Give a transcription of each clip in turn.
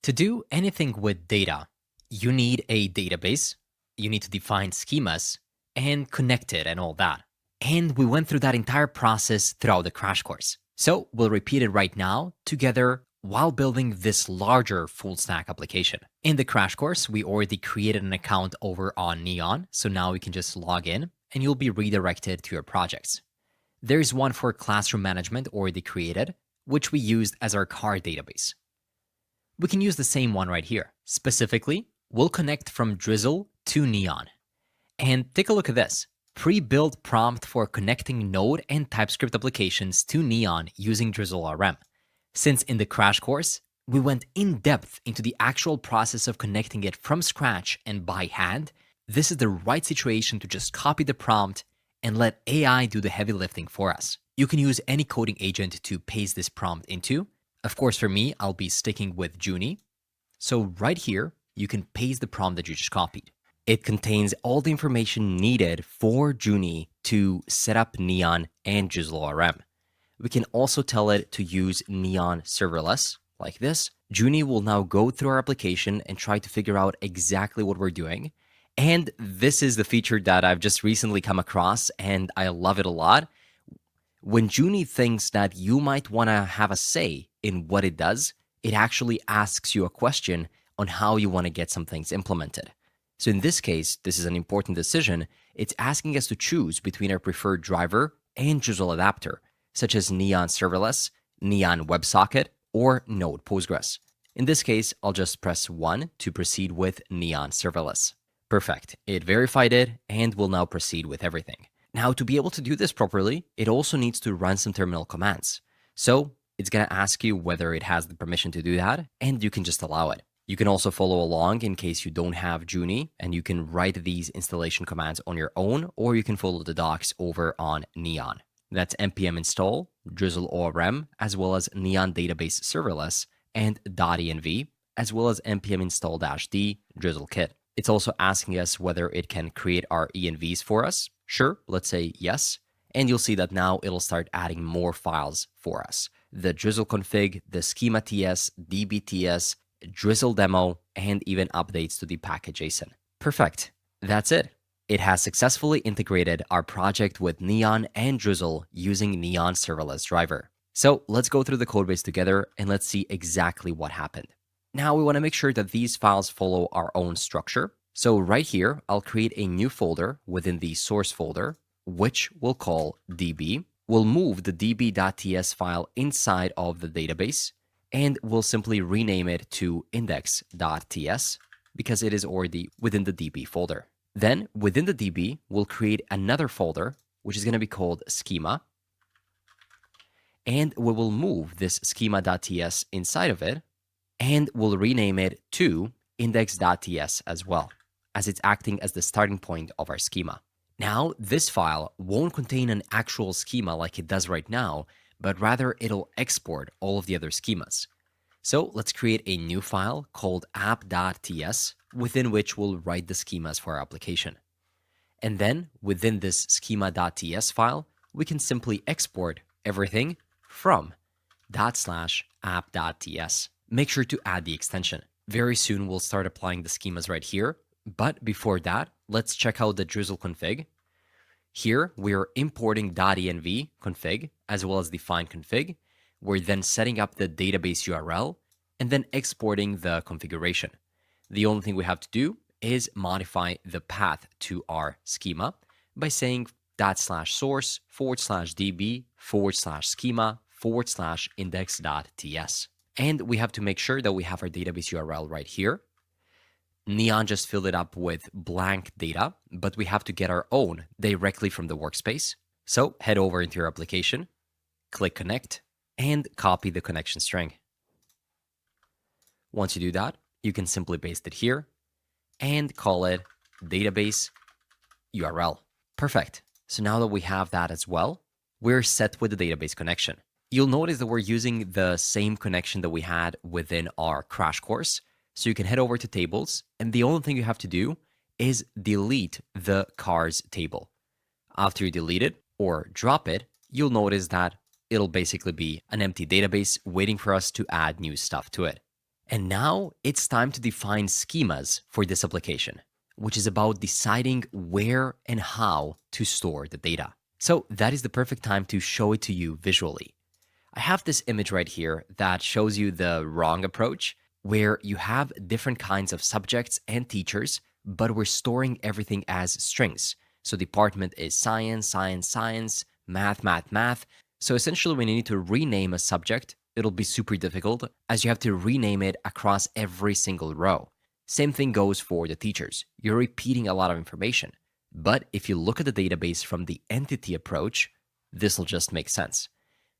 To do anything with data, you need a database, you need to define schemas, and connect it and all that. And we went through that entire process throughout the crash course. So we'll repeat it right now together while building this larger full stack application. In the crash course, we already created an account over on Neon, so now we can just log in and you'll be redirected to your projects. There's one for classroom management already created, which we used as our car database. We can use the same one right here. Specifically, we'll connect from Drizzle to Neon. And take a look at this. Pre-built prompt for connecting Node and TypeScript applications to Neon using Drizzle RM. Since in the crash course, we went in depth into the actual process of connecting it from scratch and by hand, this is the right situation to just copy the prompt and let AI do the heavy lifting for us. You can use any coding agent to paste this prompt into. Of course, for me, I'll be sticking with Junie. So right here, you can paste the prompt that you just copied. It contains all the information needed for Junie to set up Neon and Drizzle RM. We can also tell it to use Neon serverless, like this. Junie will now go through our application and try to figure out exactly what we're doing. And this is the feature that I've just recently come across, and I love it a lot. When Junie thinks that you might want to have a say in what it does, it actually asks you a question on how you want to get some things implemented. So in this case, this is an important decision. It's asking us to choose between our preferred driver and Drizzle adapter, such as Neon Serverless, Neon WebSocket, or Node Postgres. In this case, I'll just press 1 to proceed with Neon Serverless. Perfect. It verified it and will now proceed with everything. Now, to be able to do this properly, it also needs to run some terminal commands. So it's going to ask you whether it has the permission to do that, and you can just allow it. You can also follow along in case you don't have Junie, and you can write these installation commands on your own, or you can follow the docs over on Neon. That's npm install, Drizzle ORM, as well as Neon Database Serverless, and .env, as well as npm install-d Drizzle Kit. It's also asking us whether it can create our envs for us. Sure, let's say yes. And you'll see that now it'll start adding more files for us. The Drizzle config, the schema.ts, db.ts, Drizzle demo, and even updates to the package.json. Perfect. That's it. It has successfully integrated our project with Neon and Drizzle using Neon Serverless Driver. So let's go through the codebase together and let's see exactly what happened. Now we want to make sure that these files follow our own structure. So right here, I'll create a new folder within the source folder, which we'll call db. We'll move the db.ts file inside of the database, and we'll simply rename it to index.ts because it is already within the db folder. Then within the db, we'll create another folder, which is going to be called schema. And we will move this schema.ts inside of it, and we'll rename it to index.ts as well, as it's acting as the starting point of our schema. Now, this file won't contain an actual schema like it does right now, but rather it'll export all of the other schemas. So let's create a new file called app.ts, within which we'll write the schemas for our application. And then within this schema.ts file, we can simply export everything from /app.ts. Make sure to add the extension. Very soon we'll start applying the schemas right here. But before that, let's check out the Drizzle config. Here, we're importing .env config as well as the find config. We're then setting up the database URL and then exporting the configuration. The only thing we have to do is modify the path to our schema by saying /source/db/schema/index.ts. And we have to make sure that we have our database URL right here. Neon just filled it up with blank data, but we have to get our own directly from the workspace. So head over into your application, click connect, and copy the connection string. Once you do that, you can simply paste it here and call it database URL. Perfect. So now that we have that as well, we're set with the database connection. You'll notice that we're using the same connection that we had within our crash course. So you can head over to tables, and the only thing you have to do is delete the cars table. After you delete it or drop it, you'll notice that it'll basically be an empty database waiting for us to add new stuff to it. And now it's time to define schemas for this application, which is about deciding where and how to store the data. So that is the perfect time to show it to you visually. I have this image right here that shows you the wrong approach, where you have different kinds of subjects and teachers, but we're storing everything as strings. So department is science, science, science, math, math, math. So essentially, when you need to rename a subject, it'll be super difficult as you have to rename it across every single row. Same thing goes for the teachers. You're repeating a lot of information. But if you look at the database from the entity approach, this will just make sense.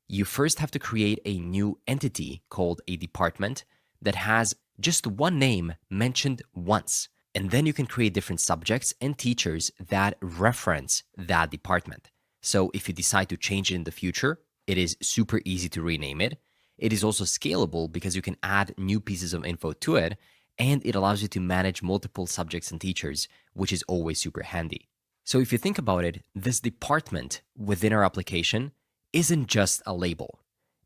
You first have to create a new entity called a department that has just one name mentioned once. And then you can create different subjects and teachers that reference that department. So if you decide to change it in the future, it is super easy to rename it. It is also scalable because you can add new pieces of info to it, and it allows you to manage multiple subjects and teachers, which is always super handy. So if you think about it, this department within our application isn't just a label.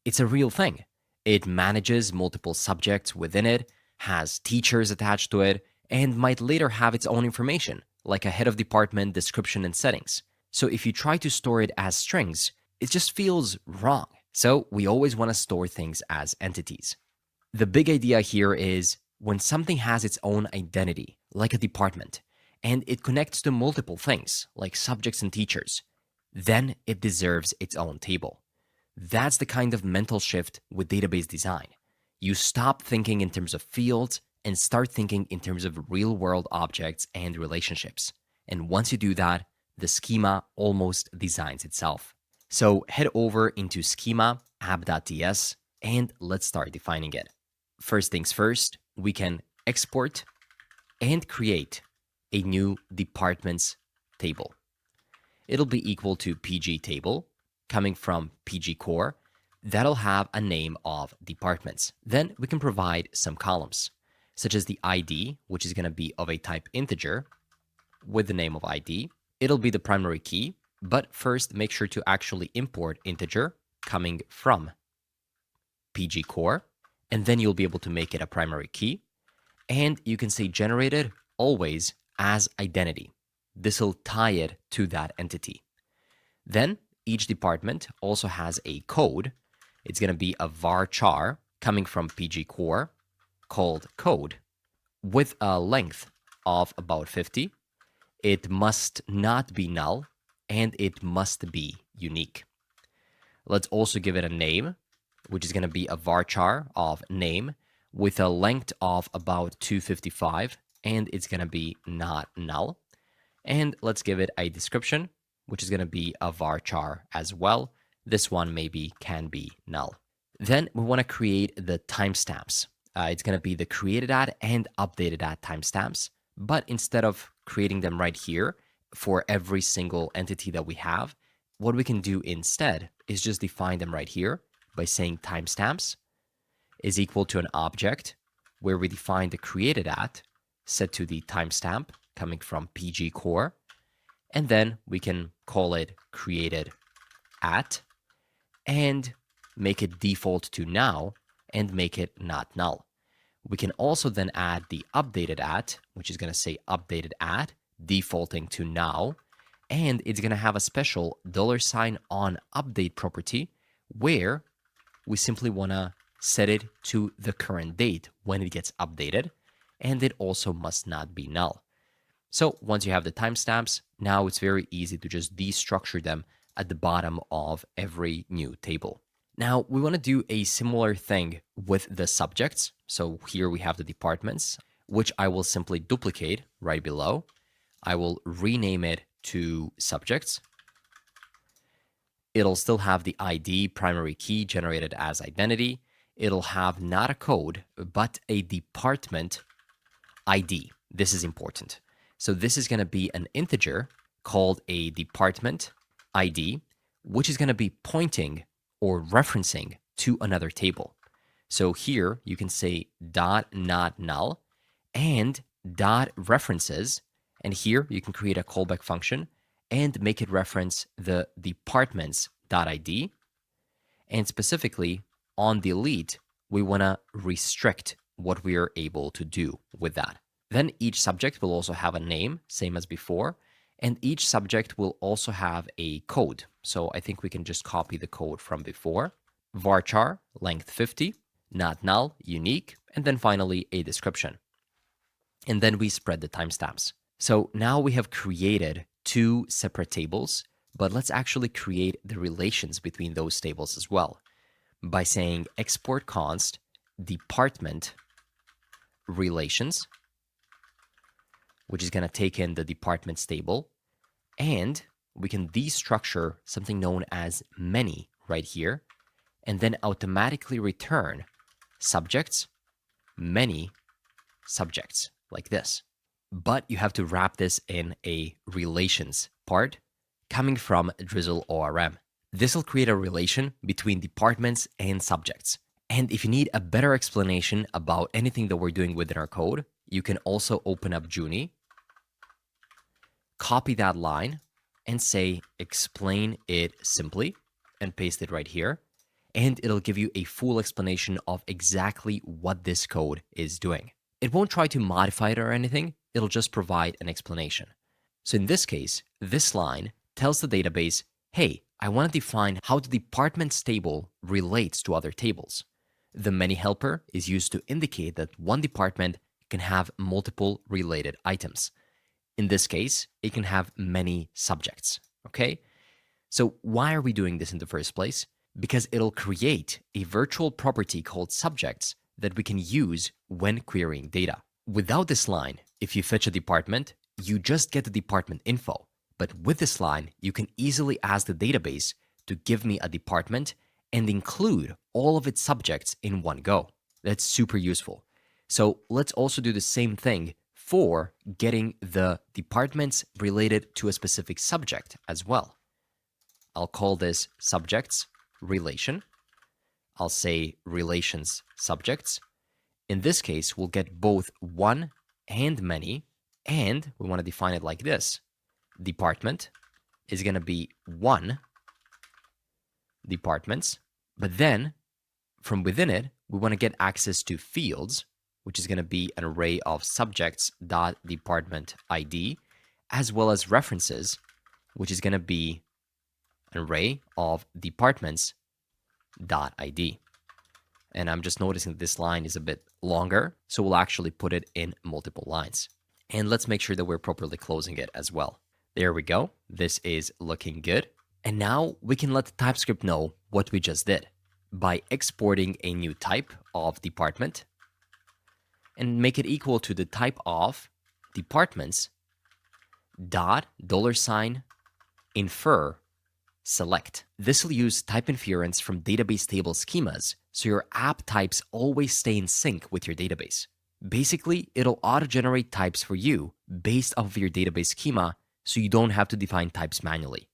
It's a real thing. It manages multiple subjects within it, has teachers attached to it, and might later have its own information, like a head of department, description, and settings. So if you try to store it as strings, it just feels wrong. So we always want to store things as entities. The big idea here is when something has its own identity, like a department, and it connects to multiple things, like subjects and teachers, then it deserves its own table. That's the kind of mental shift with database design. You stop thinking in terms of fields and start thinking in terms of real-world objects and relationships. And once you do that, the schema almost designs itself. So head over into schema app.ts and let's start defining it. First things first, we can export and create a new departments table. It'll be equal to PG table coming from PG core. That'll have a name of departments. Then we can provide some columns, such as the ID, which is going to be of a type integer with the name of ID. It'll be the primary key, but first make sure to actually import integer coming from PG core, and then you'll be able to make it a primary key. And you can say generated always as identity. This will tie it to that entity. Then each department also has a code. It's going to be a varchar coming from PG core called code with a length of about 50. It must not be null and it must be unique. Let's also give it a name, which is going to be a varchar of name with a length of about 255, and it's going to be not null. And let's give it a description, which is going to be a varchar as well. This one maybe can be null. Then we want to create the timestamps. It's going to be the created at and updated at timestamps. But instead of creating them right here for every single entity that we have, what we can do instead is just define them right here by saying timestamps is equal to an object where we define the created at set to the timestamp coming from PG core, and then we can call it created at and make it default to now and make it not null. We can also then add the updated at, which is going to say updated at, defaulting to now, and it's going to have a special $on update property where we simply want to set it to the current date when it gets updated, and it also must not be null. So once you have the timestamps, now it's very easy to just destructure them at the bottom of every new table. Now we want to do a similar thing with the subjects. So here we have the departments, which I will simply duplicate right below. I will rename it to subjects. It'll still have the ID primary key generated as identity. It'll have not a code, but a department ID. This is important. So this is going to be an integer called a department ID, which is going to be pointing or referencing to another table. So here you can say dot not null and dot references, and here you can create a callback function and make it reference the departments.id. And specifically on delete, we want to restrict what we are able to do with that. Then each subject will also have a name, same as before, and each subject will also have a code. So I think we can just copy the code from before. Varchar, length 50, not null, unique, and then finally a description. And then we spread the timestamps. So now we have created two separate tables, but let's actually create the relations between those tables as well by saying export const department relations, which is going to take in the departments table, and we can destructure something known as many right here, and then automatically return subjects, many subjects, like this. But you have to wrap this in a relations part coming from Drizzle ORM. This will create a relation between departments and subjects. And if you need a better explanation about anything that we're doing within our code, you can also open up Junie, copy that line, and say explain it simply, and paste it right here. And it'll give you a full explanation of exactly what this code is doing. It won't try to modify it or anything, it'll just provide an explanation. So in this case, this line tells the database, hey, I want to define how the departments table relates to other tables. The many helper is used to indicate that one department can have multiple related items. In this case, it can have many subjects, okay? So why are we doing this in the first place? Because it'll create a virtual property called subjects that we can use when querying data. Without this line, if you fetch a department, you just get the department info. But with this line, you can easily ask the database to give me a department and include all of its subjects in one go. That's super useful. So let's also do the same thing for getting the departments related to a specific subject as well. I'll call this subjects relation. I'll say relations subjects. In this case, we'll get both one and many, and we want to define it like this. Department is going to be one departments, but then from within it, we want to get access to fields, which is going to be an array of subjects.department ID, as well as references, which is going to be an array of departments.id. And I'm just noticing this line is a bit longer, so we'll actually put it in multiple lines. And let's make sure that we're properly closing it as well. There we go. This is looking good. And now we can let TypeScript know what we just did by exporting a new type of department and make it equal to the type of departments dot $infer select. This will use type inference from database table schemas, so your app types always stay in sync with your database. Basically, it'll auto-generate types for you based off of your database schema, so you don't have to define types manually.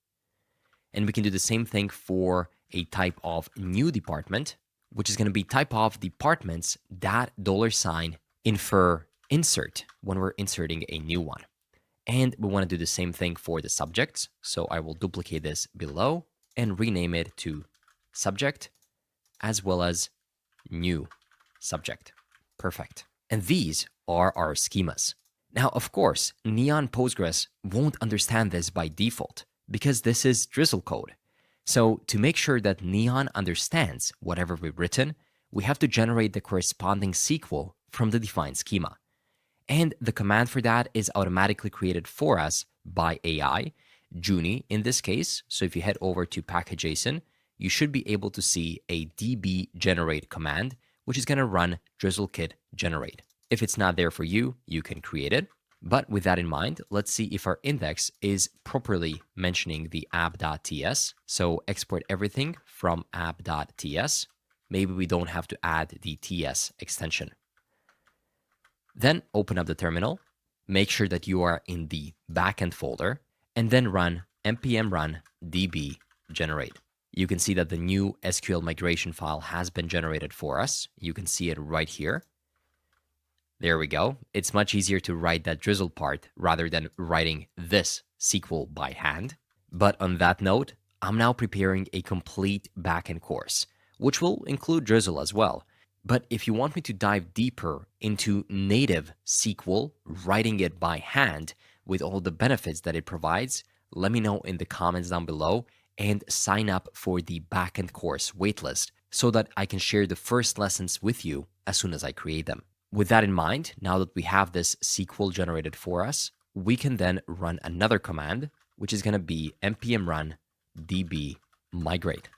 And we can do the same thing for a type of new department, which is going to be type of departments that $infer insert when we're inserting a new one. And we want to do the same thing for the subjects. So I will duplicate this below and rename it to subject as well as new subject. Perfect. And these are our schemas. Now, of course, Neon Postgres won't understand this by default because this is Drizzle code. So to make sure that Neon understands whatever we've written, we have to generate the corresponding SQL from the defined schema. And the command for that is automatically created for us by AI, Junie in this case. So if you head over to package.json, you should be able to see a db generate command, which is going to run drizzlekit generate. If it's not there for you, you can create it. But with that in mind, let's see if our index is properly mentioning the app.ts. So export everything from app.ts. Maybe we don't have to add the ts extension. Then open up the terminal, make sure that you are in the backend folder, and then run npm run db generate. You can see that the new SQL migration file has been generated for us. You can see it right here. There we go. It's much easier to write that Drizzle part rather than writing this SQL by hand. But on that note, I'm now preparing a complete backend course, which will include Drizzle as well. But if you want me to dive deeper into native SQL, writing it by hand with all the benefits that it provides, let me know in the comments down below and sign up for the backend course waitlist so that I can share the first lessons with you as soon as I create them. With that in mind, now that we have this SQL generated for us, we can then run another command, which is going to be npm run db migrate.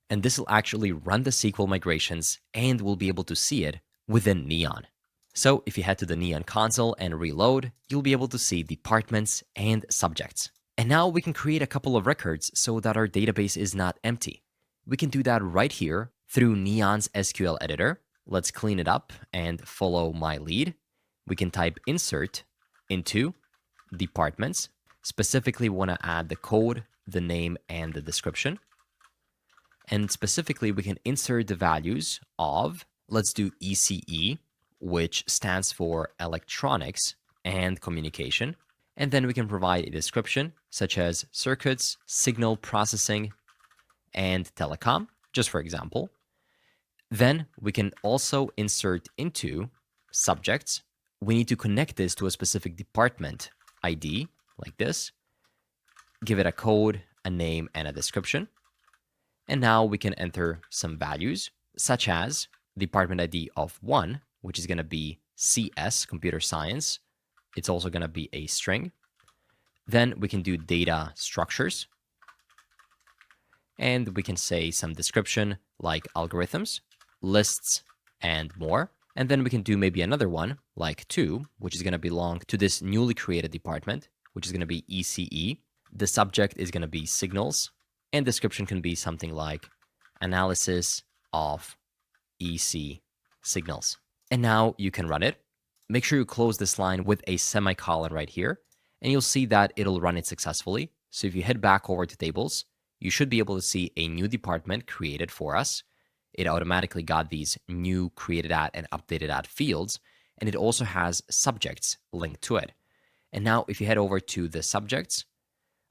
And this will actually run the SQL migrations and we'll be able to see it within Neon. So if you head to the Neon console and reload, you'll be able to see departments and subjects. And now we can create a couple of records so that our database is not empty. We can do that right here through Neon's SQL editor. Let's clean it up and follow my lead. We can type insert into departments. Specifically, we want to add the code, the name, and the description. And specifically, we can insert the values of, let's do ECE, which stands for electronics and communication. And then we can provide a description such as circuits, signal processing, and telecom, just for example. Then we can also insert into subjects. We need to connect this to a specific department ID, like this. Give it a code, a name, and a description. And now we can enter some values, such as department ID of 1, which is going to be CS, computer science. It's also going to be a string. Then we can do data structures. And we can say some description like algorithms, lists, and more. And then we can do maybe another one like 2, which is going to belong to this newly created department, which is going to be ECE. The subject is going to be signals. And description can be something like analysis of EC signals. And now you can run it. Make sure you close this line with a semicolon right here, and you'll see that it'll run it successfully. So if you head back over to tables, you should be able to see a new department created for us. It automatically got these new created at and updated at fields, and it also has subjects linked to it. And now if you head over to the subjects,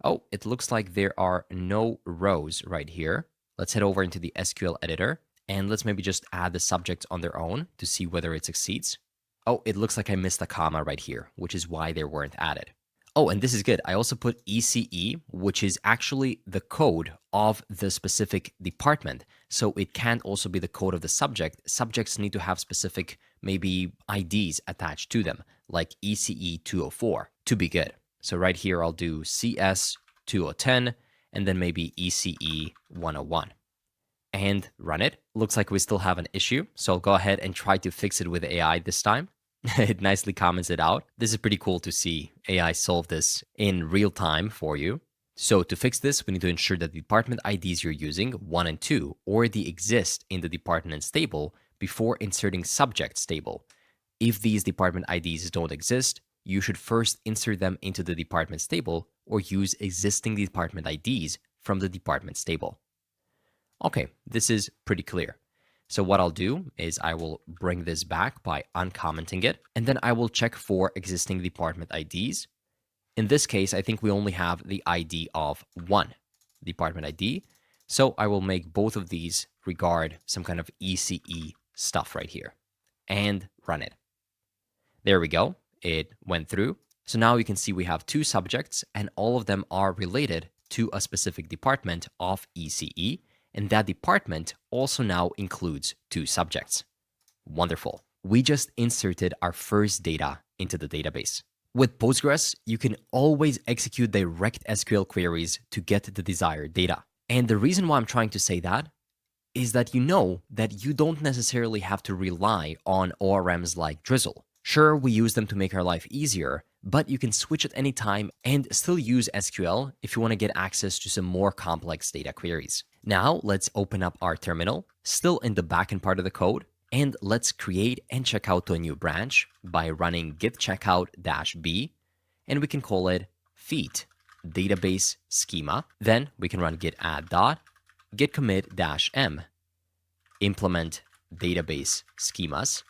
oh, it looks like there are no rows right here. Let's head over into the SQL editor and let's maybe just add the subjects on their own to see whether it succeeds. Oh, it looks like I missed a comma right here, which is why they weren't added. Oh, and this is good. I also put ECE, which is actually the code of the specific department. So it can also be the code of the subject. Subjects need to have specific maybe IDs attached to them, like ECE 204 to be good. So right here, I'll do CS 2010 and then maybe ECE 101 and run it. Looks like we still have an issue. So I'll go ahead and try to fix it with AI this time. It nicely comments it out. This is pretty cool to see AI solve this in real time for you. So to fix this, we need to ensure that the department IDs you're using, 1 and 2, already exist in the departments table before inserting subjects table. If these department IDs don't exist, you should first insert them into the departments table or use existing department IDs from the departments table. Okay, this is pretty clear. So what I'll do is I will bring this back by uncommenting it, and then I will check for existing department IDs. In this case, I think we only have the ID of 1 department ID. So I will make both of these regard some kind of ECE stuff right here and run it. There we go. It went through. So now you can see we have 2 subjects and all of them are related to a specific department of ECE. And that department also now includes 2 subjects. Wonderful. We just inserted our first data into the database. With Postgres, you can always execute direct SQL queries to get the desired data. And the reason why I'm trying to say that is that you know that you don't necessarily have to rely on ORMs like Drizzle. Sure, we use them to make our life easier, but you can switch at any time and still use SQL if you want to get access to some more complex data queries. Now, let's open up our terminal, still in the backend part of the code, and let's create and check out to a new branch by running git checkout-b, and we can call it feat database schema. Then we can run git add dot, git commit-m, implement database schemas,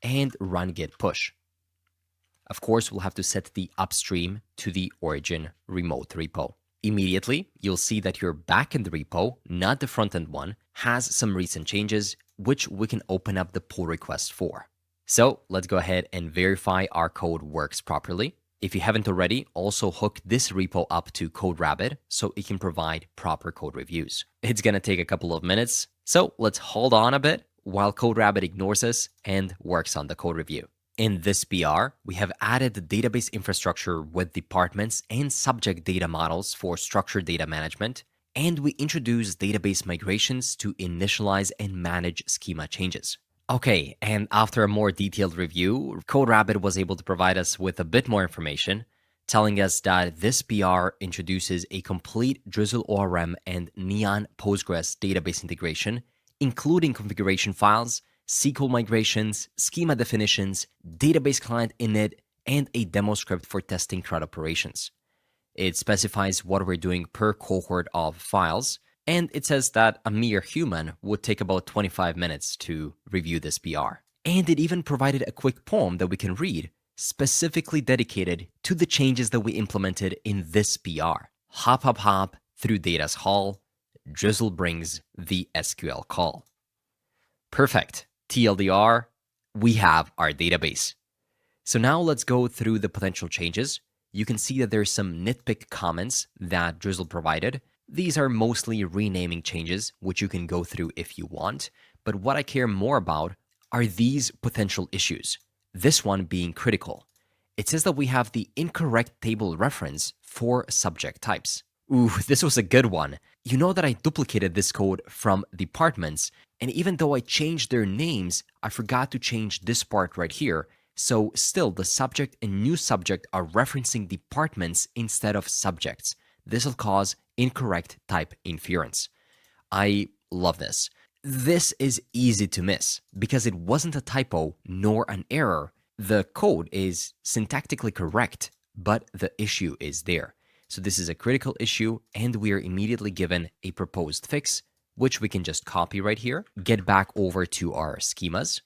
and run git push. Of course, we'll have to set the upstream to the origin remote repo. Immediately, you'll see that your backend repo, not the frontend one, has some recent changes, which we can open up the pull request for. So let's go ahead and verify our code works properly. If you haven't already, also hook this repo up to CodeRabbit so it can provide proper code reviews. It's gonna take a couple of minutes, so let's hold on a bit while CodeRabbit ignores us and works on the code review. In this PR, we have added the database infrastructure with departments and subject data models for structured data management, and we introduced database migrations to initialize and manage schema changes. Okay, and after a more detailed review, CodeRabbit was able to provide us with a bit more information, telling us that this PR introduces a complete Drizzle ORM and Neon Postgres database integration, including configuration files, SQL migrations, schema definitions, database client init, and a demo script for testing CRUD operations. It specifies what we're doing per cohort of files, and it says that a mere human would take about 25 minutes to review this PR. And it even provided a quick poem that we can read, specifically dedicated to the changes that we implemented in this PR. Hop, hop, hop through data's hall, Drizzle brings the SQL call. Perfect. TLDR, we have our database. So now let's go through the potential changes. You can see that there's some nitpick comments that Drizzle provided. These are mostly renaming changes, which you can go through if you want. But what I care more about are these potential issues. This one being critical. It says that we have the incorrect table reference for subject types. Ooh, this was a good one. You know that I duplicated this code from departments, and even though I changed their names, I forgot to change this part right here. So still, the subject and new subject are referencing departments instead of subjects. This will cause incorrect type inference. I love this. This is easy to miss because it wasn't a typo nor an error. The code is syntactically correct, but the issue is there. So this is a critical issue, and we are immediately given a proposed fix, which we can just copy right here, get back over to our schemas,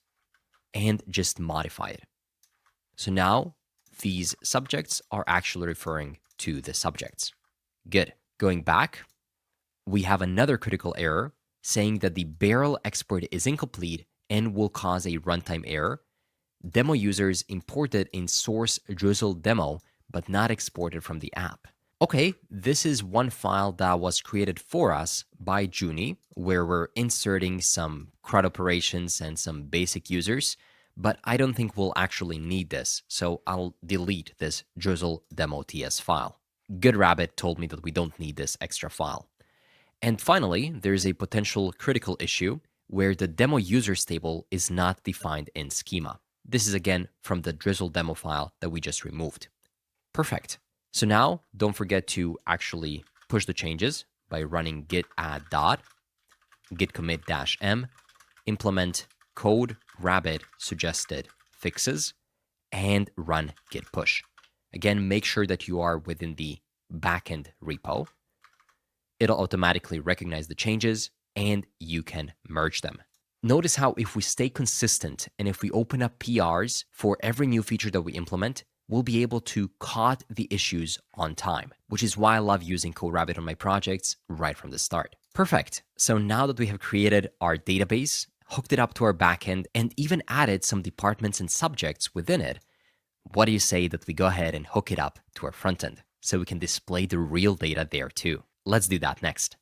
and just modify it. So now these subjects are actually referring to the subjects. Good. Going back, we have another critical error saying that the barrel export is incomplete and will cause a runtime error. Demo users imported in source Drizzle demo, but not exported from the app. Okay, this is one file that was created for us by Junie, where we're inserting some CRUD operations and some basic users, but I don't think we'll actually need this, so I'll delete this Drizzle demo TS file. Good Rabbit told me that we don't need this extra file. And finally, there's a potential critical issue where the demo users table is not defined in schema. This is again from the Drizzle demo file that we just removed. Perfect. So now don't forget to actually push the changes by running git add dot, git commit -m, implement code rabbit suggested fixes, and run git push. Again, make sure that you are within the backend repo. It'll automatically recognize the changes and you can merge them. Notice how if we stay consistent and if we open up PRs for every new feature that we implement, we'll be able to caught the issues on time, which is why I love using CodeRabbit on my projects right from the start. Perfect. So now that we have created our database, hooked it up to our backend, and even added some departments and subjects within it, what do you say that we go ahead and hook it up to our frontend so we can display the real data there too? Let's do that next.